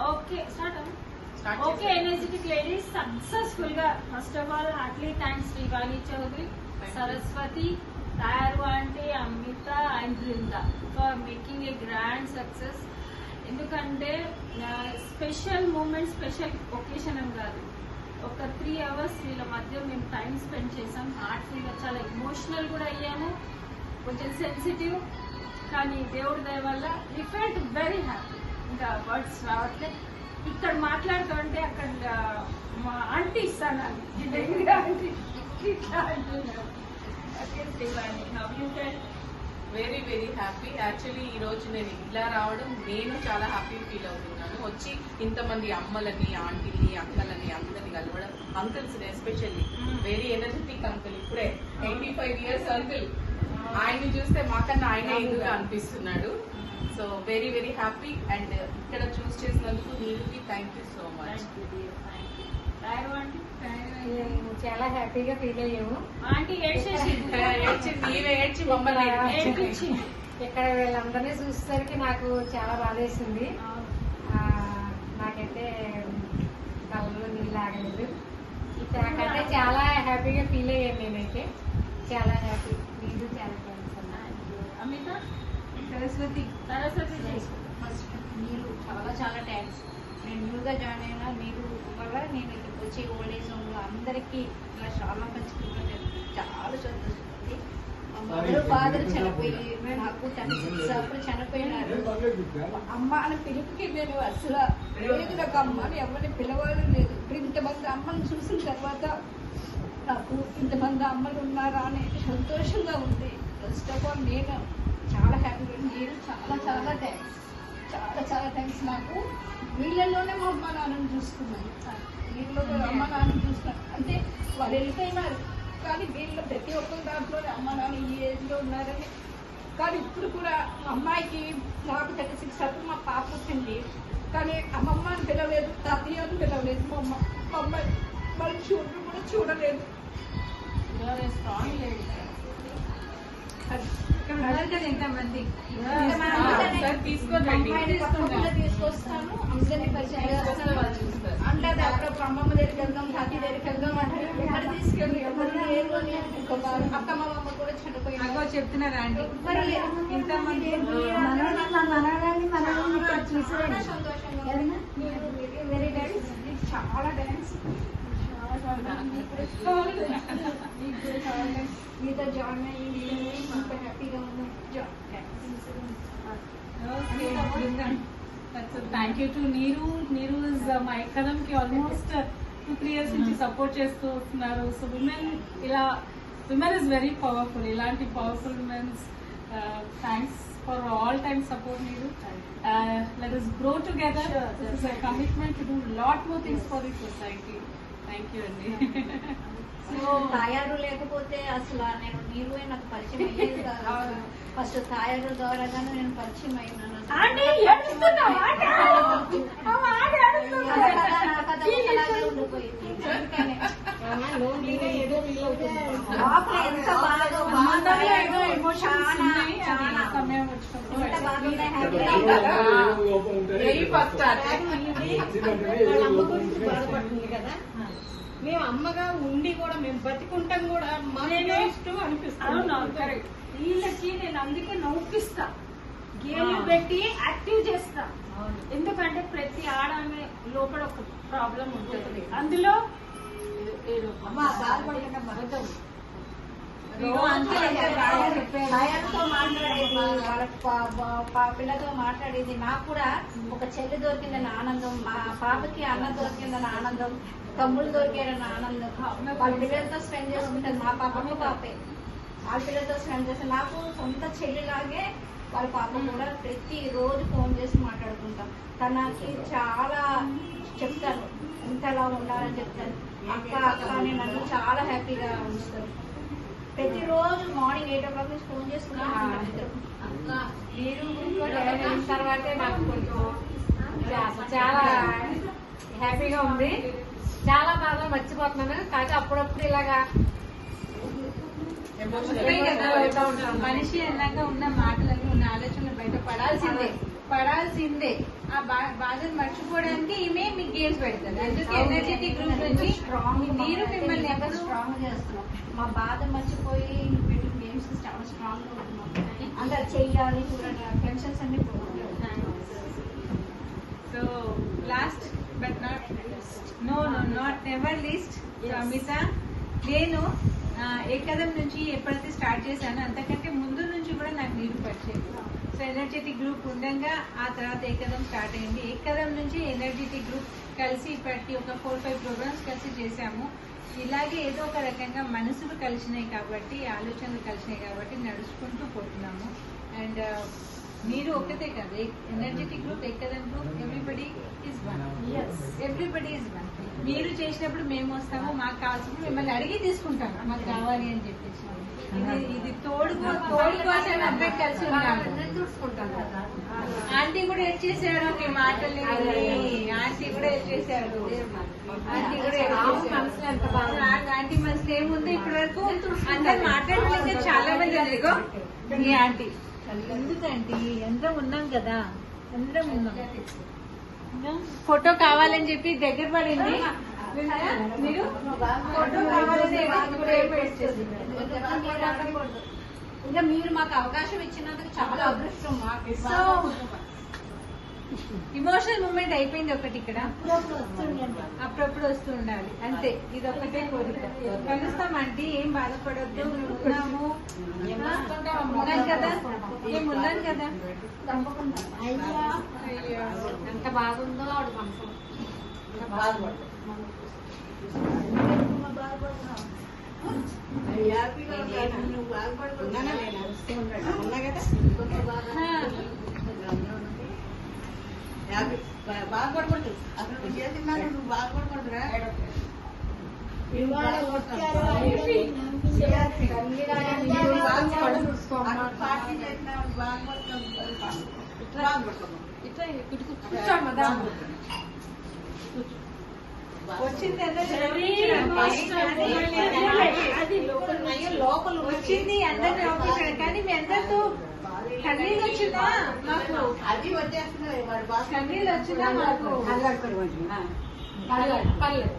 Okay okay energetic ladies successful గా first of all heartly thanks Srivani Chowdary, Saraswathi, తయారు aunty, Amitha and Brinda for making a grand success. ఎందుకంటే special moment, special occasion అని కాదు, ఒక 3 hours వీళ్ళ మధ్య మేము టైం స్పెండ్ చేసాం. హార్ట్ఫుల్ గా చాలా ఎమోషనల్ కూడా అయ్యాము, కొంచెం సెన్సిటివ్, కానీ దేవుడి దయ వల్ల వి ఫెల్ట్ వెరీ హ్యాపీ. ఇంకా వర్డ్స్ రావట్లేదు. ఇక్కడ మాట్లాడుతుంటే అక్కడ మా ఆంటీ ఇస్తాను వెరీ వెరీ హ్యాపీ. యాక్చువల్లీ ఈ రోజు నేను ఇలా రావడం నేను చాలా హ్యాపీ ఫీల్ అవుతున్నాను. వచ్చి ఇంతమంది అమ్మలని, ఆంటీని, అక్కలని అందరిని కలవడం. Uncles especially very energetic uncle, ఇప్పుడే 85 years అంకుల్. ఆయన్ని చూస్తే మాకన్నా ఆయన ఎదురుగా అనిపిస్తున్నాడు. So very very happy. And ఇక్కడ చూస్ చేసినందుకు నీరుకి థ్యాంక్ యూ సో మచ్. చాలా హ్యాపీగా ఫీల్ అయ్యాము. ఆంటీ ఏడ్చి మమ్మల్ని ఇక్కడ వీళ్ళందరినీ చూసేసరికి నాకు చాలా బాధేసింది. నాకైతే కళ్ళలో నీళ్ళు ఆగలేదు. నాకైతే చాలా హ్యాపీగా ఫీల్ అయ్యాను. నేనైతే చాలా హ్యాపీ. మీరు చాలా థ్యాంక్స్ అన్నా. అమిత, సరస్వతి ఫస్ట్ మీరు చాలా చాలా థ్యాంక్స్. నేను న్యూగా జాయిన్ అయినా మీరు వల్ల నేను ఇక్కడికి వచ్చి ఓల్డ్ ఏజ్ హోమ్ లో అందరికీ ఇలా చాలా పంచుకుంటే చాలా సంతోషిస్తుంది. మా మదర్ ఫాదర్ చనిపోయి నాకు 36 అప్పుడు చనిపోయినారు. అమ్మ అని పిలుపుకి నేను అసలు లేదు, నాకు అమ్మ అని ఎవరిని పిలవడం లేదు. ఇప్పుడు ఇంతమంది అమ్మని చూసిన తర్వాత నాకు ఇంతమంది అమ్మలు ఉన్నారా అని సంతోషంగా ఉంది. ఫస్ట్ ఆఫ్ ఆల్ నేను చాలా హ్యాపీగా, మీరు చాలా చాలా థ్యాంక్స్, చాలా చాలా థ్యాంక్స్. నాకు వీళ్ళల్లోనే మా అమ్మ నాన్నని చూసుకున్నాను, వీళ్ళలో అమ్మ నాన్నని చూసుకున్నాను. అంటే వాళ్ళు వెళ్ళిపోయినారు, కానీ వీళ్ళు ప్రతి ఒక్కరి దాంట్లోనే అమ్మ నాన్న ఈ ఏజ్లో ఉన్నారని. కానీ ఇప్పుడు కూడా అమ్మాయికి నాకు 36 అప్పుడు మా పాప వచ్చింది, కానీ అమ్మమ్మ అని పిలవలేదు, తాతయ్య అని పిలవలేదు. మా అమ్మాయి వాళ్ళు చూడడం కూడా చూడలేదు. స్ట్రాంగ్ లేడీ ఎంతమంది తీసుకొస్తాను, అందరినీ పరిచయం చేస్తాను. అంటే అప్పుడప్పుడు అమ్మమ్మ దగ్గరికి వెళ్దాం, తాతయ్య దగ్గరికి వెళ్దాం అంటే ఎక్కడ తీసుకెళ్ళి అక్కమ్మ అమ్మ కూడా చనిపోయింది చెప్తున్నారా అండి. ఇంతమంది సంతోషంగా వెరీ థ్యాంక్స్, చాలా థ్యాంక్స్. మీతో జాయిన్ అయ్యి ఇంత హ్యాపీగా ఉన్నాం. థ్యాంక్ యూ టు నీరు. నీరు ఇస్ మా ఎక్కడంకి ఆల్మోస్ట్ 2-3 years నుంచి సపోర్ట్ చేస్తూ వస్తున్నారు. So women is very powerful. ఇలాంటి powerful womens thanks for all time support. Neeru let us grow together. This is a commitment to do lot more things for the society. Thank you అండి. తాయారు లేకపోతే అసలు నేను నీరు నాకు పరిచయం అయ్యేది కాదు. ఫస్ట్ తాయారు ద్వారాగానే నేను పరిచయం అయినాను. ఉండిపోయింది. ఎంత బాధపడుతుంది కదా. మేము అమ్మగా ఉండి కూడా మేము బతికుంటాం కూడా ఇష్టం అనిపిస్తుంది. వీళ్ళకి నేను అందుకే నవ్విస్తా, గేమ్లు పెట్టి యాక్టివ్ చేస్తా. ఎందుకంటే ప్రతి ఆడమే లోపల ఒక ప్రాబ్లం ఉంటుంది, అందులో తాయారుతో మాట్లాడేది, వాళ్ళ పిల్లతో మాట్లాడేది. నాకు కూడా ఒక చెల్లి దొరికిందని ఆనందం, మా పాపకి అన్న దొరికిందని ఆనందం, తమ్ముళ్ళు దొరికారని ఆనందం. వాళ్ళ పిల్లలతో స్పెండ్ చేసుకుంటుంది. మా పాపకు పాపే వాళ్ళ పిల్లలతో స్పెండ్ చేస్తాను. నాకు సొంత చెల్లిలాగే వాళ్ళ పాప కూడా ప్రతి రోజు ఫోన్ చేసి మాట్లాడుకుంటాం. తనకి చాలా చెప్తాను, ఇంతలా ఉండాలని చెప్తాను. అక్క అక్క అని నన్ను చాలా హ్యాపీగా ఉంచుతారు. ప్రతిరోజు మార్నింగ్ 8 o'clock నుంచి ఫోన్ చేసుకుంటాను. తర్వాతే నాకు కొంచెం చాలా హ్యాపీగా ఉంది. చాలా బాగా మర్చిపోతున్నాను. కానీ అప్పుడప్పుడు ఇలాగా వస్తాయి కదా. మనిషి అన్నాక ఉన్న మాటలన్నీ ఉన్న ఆలోచనలు బయట పడాల్సిందే. ఆ బాధను మర్చిపోవడానికి ఈమె మీకు గేమ్స్ పెడతారు. అందుకే ఎనర్జెటిక్ గ్రూప్ నుంచి మీరు మిమ్మల్ని ఎవరు స్ట్రాంగ్ చేస్తున్నాం. మా బాధ మర్చిపోయి పెట్టిన గేమ్స్ చాలా స్ట్రాంగ్ గా ఉంటున్నాం. అందరు చెయ్యాలి చూడండి, టెన్షన్స్ అన్ని పోగొట్టారు. So last but not never least Amitha, నేను ఏకదం నుంచి ఎప్పుడైతే స్టార్ట్ చేశానో అంతకంటే ముందు నుంచి కూడా నాకు నీరు పరిచయం. సో ఎనర్జెటిక్ గ్రూప్ ఉండగా ఆ తర్వాత ఏకదం స్టార్ట్ అయింది. ఏకదం నుంచి ఎనర్జెటిక్ గ్రూప్ కలిసి ఇప్పటికి ఒక 4-5 ప్రోగ్రామ్స్ కలిసి చేశాము. ఇలాగే ఏదో ఒక రకంగా మనసులు కలిసినాయి కాబట్టి, ఆలోచనలు కలిసినాయి కాబట్టి నడుచుకుంటూ పోతున్నాము. అండ్ మీరు ఒక్కతే కదా, energetic group, Ekadam group, everybody is one. Everybody is one. మీరు చేసినప్పుడు మేము వస్తాము, మాకు కావాల్సినప్పుడు మిమ్మల్ని అడిగి తీసుకుంటాము, మాకు కావాలి అని చెప్పేసి. ఇది తోడు కోసం అందరం కలిసి ఉన్నాము. ఆంటీ కూడా హెల్ప్ చేశాడు, మీ మాటలు ఆంటీ కూడా హెల్ప్ చేశాడు. ఆంటీ మనసులో ఏముంది ఇప్పటి వరకు అందరు మాట్లాడలేదు, చాలా మంది అదిగో మీ ఆంటీ. ఎందుకంటే అందరం ఉన్నాం కదా, అందరం ఉన్నాం. ఫోటో కావాలని చెప్పి దగ్గర పడింది. మీరు ఫోటో కావాలని ఇంకా మీరు మాకు అవకాశం ఇచ్చినందుకు చాలా అదృష్టం. సో ఇమోషనల్ మూమెంట్ అయిపోయింది ఒకటి ఇక్కడ, అప్పుడప్పుడు వస్తూ ఉండాలి అంతే. ఇది ఒకటే కోరిక. కలుస్తామంటే ఏం బాధపడద్దు, ఉన్నాము ఉన్నాం కదా, ఏమున్నాను కదా. అయ్యో ఎంత బాగుందో ఆవిడ మనసు. బాధపడకూడదు, అసలు నువ్వు చేసినాను, నువ్వు బాధపడకూడదురా. పార్టీ చేసినా వచ్చింది లోపల వచ్చింది అందరినీ లోపల, కానీ మీ అందరితో కన్నీళ్ళు వచ్చిందా మాకు? అది వచ్చేస్తున్నాయి వాడు బాగా కన్నీళ్ళు వచ్చిందా మాకు? పర్లేదు.